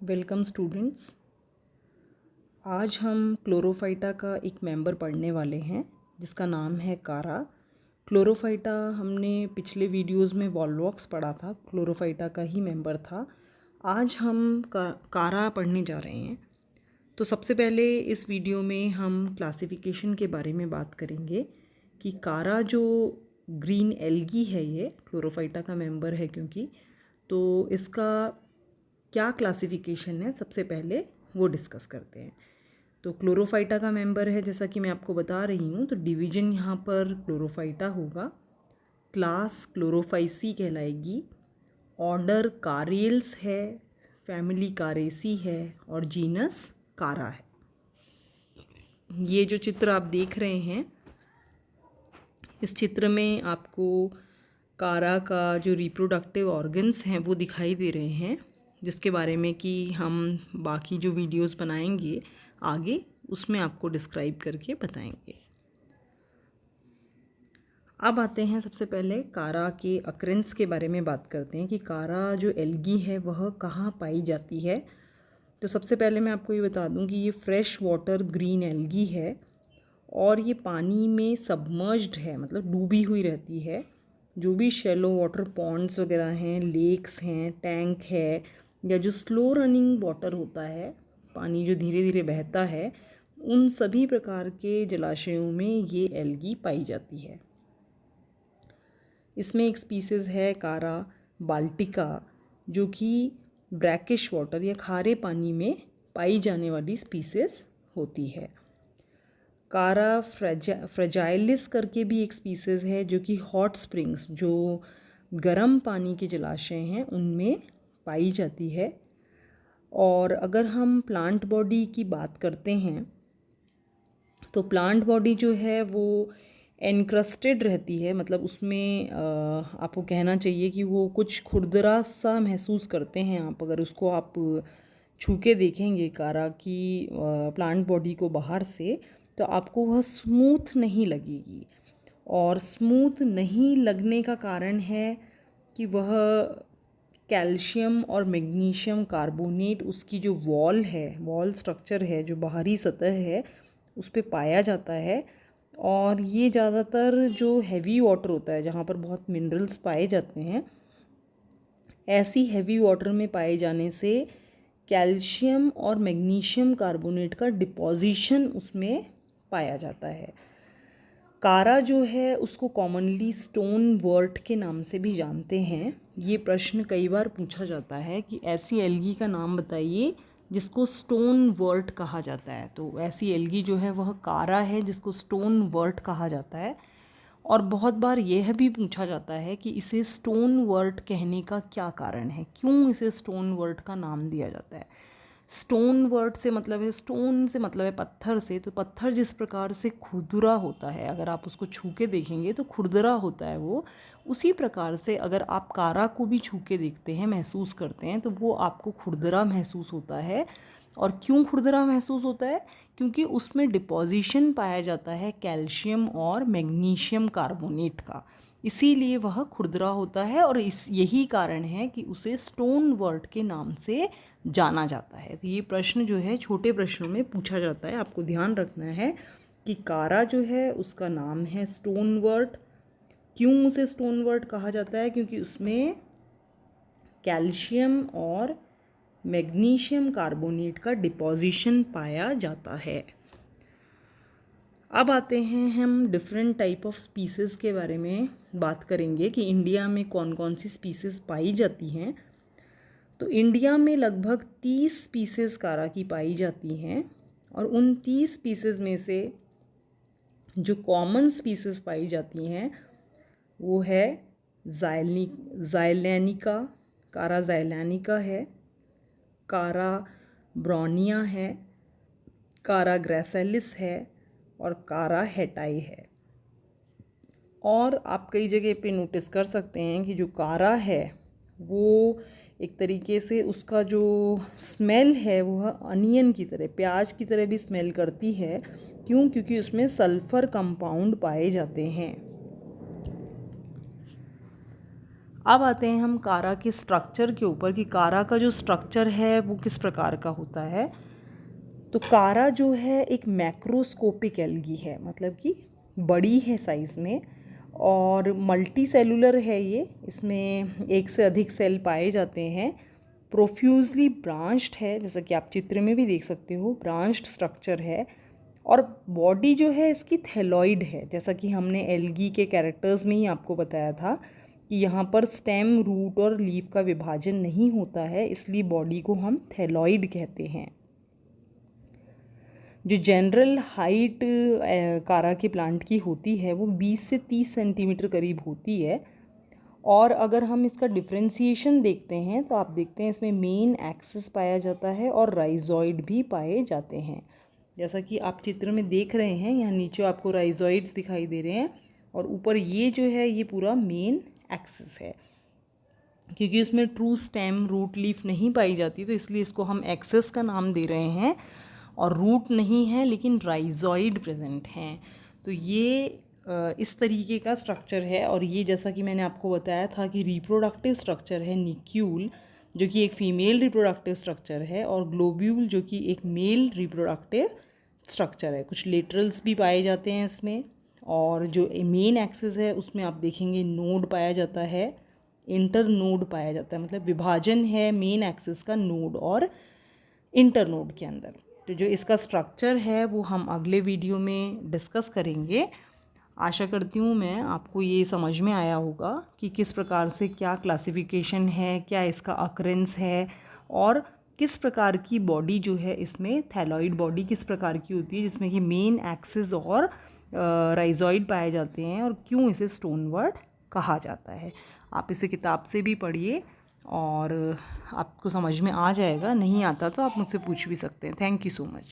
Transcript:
Welcome students. आज हम Chlorophyta का एक मेंबर पढ़ने वाले हैं जिसका नाम है कारा। क्लोरोफाइटा हमने पिछले वीडियोस में वॉल्वॉक्स पढ़ा था, क्लोरोफाइटा का ही मेंबर था। आज हम कारा पढ़ने जा रहे हैं। तो सबसे पहले इस वीडियो में हम क्लासिफिकेशन के बारे में बात करेंगे कि कारा जो ग्रीन एल्गी है, ये क्लोरोफाइटा का मेंबर है क्योंकि, तो इसका क्या क्लासिफिकेशन है सबसे पहले वो डिस्कस करते हैं। तो क्लोरोफाइटा का मेंबर है, जैसा कि मैं आपको बता रही हूँ, तो डिवीजन यहाँ पर क्लोरोफाइटा होगा, क्लास क्लोरोफाइसी कहलाएगी, ऑर्डर कारियल्स है, फैमिली कारेसी है और जीनस कारा है। ये जो चित्र आप देख रहे हैं, इस चित्र में आपको कारा का जो रिप्रोडक्टिव ऑर्गन्स हैं वो दिखाई दे रहे हैं, जिसके बारे में कि हम बाकी जो वीडियोस बनाएंगे आगे उसमें आपको डिस्क्राइब करके बताएंगे। अब आते हैं सबसे पहले कारा के अक्रेंस के बारे में बात करते हैं कि कारा जो एल्गी है वह कहाँ पाई जाती है। तो सबसे पहले मैं आपको ये बता दूं कि ये फ्रेश वाटर ग्रीन एल्गी है और ये पानी में सबमर्ज्ड है, मतलब डूबी हुई रहती है। जो भी शैलो वाटर पॉन्ड्स वगैरह हैं, लेक्स हैं, टैंक है, या जो स्लो रनिंग वाटर होता है, पानी जो धीरे धीरे बहता है, उन सभी प्रकार के जलाशयों में ये एल्गी पाई जाती है। इसमें एक स्पीसीज़ है कारा बाल्टिका, जो कि ब्रैकिश वाटर या खारे पानी में पाई जाने वाली स्पीसीज़ होती है। कारा फ्रेजाइलिस करके भी एक स्पीसीज़ है जो कि हॉट स्प्रिंग्स, जो गर्म पानी के जलाशय हैं, उनमें पाई जाती है। और अगर हम प्लांट बॉडी की बात करते हैं तो प्लांट बॉडी जो है वो एनक्रस्टेड रहती है, मतलब उसमें आपको कहना चाहिए कि वो कुछ खुरदरा सा महसूस करते हैं आप, अगर उसको आप छू के देखेंगे कारा की प्लांट बॉडी को बाहर से, तो आपको वह स्मूथ नहीं लगेगी। और स्मूथ नहीं लगने का कारण है कि वह कैल्शियम और मैग्नीशियम कार्बोनेट, उसकी जो वॉल स्ट्रक्चर है, जो बाहरी सतह है, उस पे पाया जाता है। और ये ज़्यादातर जो हैवी वाटर होता है, जहाँ पर बहुत मिनरल्स पाए जाते हैं, ऐसी हैवी वाटर में पाए जाने से कैल्शियम और मैग्नीशियम कार्बोनेट का डिपॉजिशन उसमें पाया जाता है। कारा जो है उसको कॉमनली स्टोन वर्ट के नाम से भी जानते हैं। ये प्रश्न कई बार पूछा जाता है कि ऐसी एल्गी का नाम बताइए जिसको स्टोन वर्ट कहा जाता है। तो ऐसी एल्गी जो है वह कारा है जिसको स्टोन वर्ट कहा जाता है। और बहुत बार यह भी पूछा जाता है कि इसे स्टोन वर्ट कहने का क्या कारण है, क्यों इसे स्टोन वर्ट का नाम दिया जाता है। स्टोन वर्ट से मतलब है, स्टोन से मतलब है पत्थर से, तो पत्थर जिस प्रकार से खुरदुरा होता है, अगर आप उसको छू के देखेंगे तो खुरदुरा होता है वो, उसी प्रकार से अगर आप कारा को भी छू के देखते हैं, महसूस करते हैं, तो वो आपको खुरदुरा महसूस होता है। और क्यों खुरदुरा महसूस होता है? क्योंकि उसमें डिपॉजिशन पाया जाता है कैल्शियम और मैग्नीशियम कार्बोनेट का, इसीलिए वह खुरदुरा होता है। और यही कारण है कि उसे स्टोन वर्ट के नाम से जाना जाता है। तो ये प्रश्न जो है छोटे प्रश्नों में पूछा जाता है, आपको ध्यान रखना है कि कारा जो है उसका नाम है स्टोन वर्ट। क्यों उसे स्टोन वर्ट कहा जाता है? क्योंकि उसमें कैल्शियम और मैग्नीशियम कार्बोनेट का डिपॉजिशन पाया जाता है। अब आते हैं हम डिफरेंट टाइप ऑफ स्पीसीज़ के बारे में बात करेंगे कि इंडिया में कौन कौन सी स्पीसीज़ पाई जाती हैं। तो इंडिया में लगभग 30 स्पीसीज़ कारा की पाई जाती हैं। और उन 30 स्पीसीज़ में से जो कॉमन स्पीसीज़ पाई जाती हैं वो है ज़ाइलैनिका, कारा ज़ाइलैनिका है, कारा ब्राउनिया है, कारा ग्रैसेलिस है और कारा हेटाई है। और आप कई जगह पे नोटिस कर सकते हैं कि जो कारा है वो एक तरीके से उसका जो स्मेल है वह अनियन की तरह, प्याज की तरह भी स्मेल करती है। क्यों? क्योंकि उसमें सल्फ़र कंपाउंड पाए जाते हैं। अब आते हैं हम कारा के स्ट्रक्चर के ऊपर कि कारा का जो स्ट्रक्चर है वो किस प्रकार का होता है। तो कारा जो है एक मैक्रोस्कोपिक एल्गी है, मतलब कि बड़ी है साइज़ में और मल्टी सेलुलर है ये। इसमें एक से अधिक सेल पाए जाते हैं। प्रोफ्यूजली ब्रांच्ड है, जैसा कि आप चित्र में भी देख सकते हो, ब्रांच्ड स्ट्रक्चर है। और बॉडी जो है इसकी थैलॉइड है, जैसा कि हमने एल्गी के कैरेक्टर्स में ही आपको बताया था कि यहाँ पर स्टेम, रूट और लीफ का विभाजन नहीं होता है, इसलिए बॉडी को हम थैलॉइड कहते हैं। जो जनरल हाइट कारा के प्लांट की होती है वो 20 से 30 सेंटीमीटर करीब होती है। और अगर हम इसका डिफ्रेंशिएशन देखते हैं तो आप देखते हैं इसमें मेन एक्सिस पाया जाता है और राइजॉइड भी पाए जाते हैं। जैसा कि आप चित्र में देख रहे हैं, यहाँ नीचे आपको राइजॉइड्स दिखाई दे रहे हैं और ऊपर ये जो है ये पूरा मेन एक्सिस है। क्योंकि उसमें ट्रू स्टेम, रूट, लीफ नहीं पाई जाती तो इसलिए इसको हम एक्सिस का नाम दे रहे हैं। और रूट नहीं है लेकिन राइजॉइड प्रेजेंट हैं। तो ये इस तरीके का स्ट्रक्चर है। और ये जैसा कि मैंने आपको बताया था कि रिप्रोडक्टिव स्ट्रक्चर है निक्यूल, जो कि एक फीमेल रिप्रोडक्टिव स्ट्रक्चर है, और ग्लोब्यूल जो कि एक मेल रिप्रोडक्टिव स्ट्रक्चर है। कुछ लेटरल्स भी पाए जाते हैं इसमें। और जो मेन एक्सिस है उसमें आप देखेंगे नोड पाया जाता है, इंटर नोड पाया जाता है, मतलब विभाजन है मेन एक्सिस का नोड और इंटर नोड के अंदर। तो जो इसका स्ट्रक्चर है वो हम अगले वीडियो में डिस्कस करेंगे। आशा करती हूँ मैं आपको ये समझ में आया होगा कि किस प्रकार से क्या क्लासिफिकेशन है, क्या इसका अकरेंस है और किस प्रकार की बॉडी जो है इसमें, थैलॉइड बॉडी किस प्रकार की होती है जिसमें कि मेन एक्सिस और राइजॉइड पाए जाते हैं, और क्यों इसे स्टोनवर्ड कहा जाता है। आप इसे किताब से भी पढ़िए और आपको समझ में आ जाएगा। नहीं आता तो आप मुझसे पूछ भी सकते हैं। Thank you so much.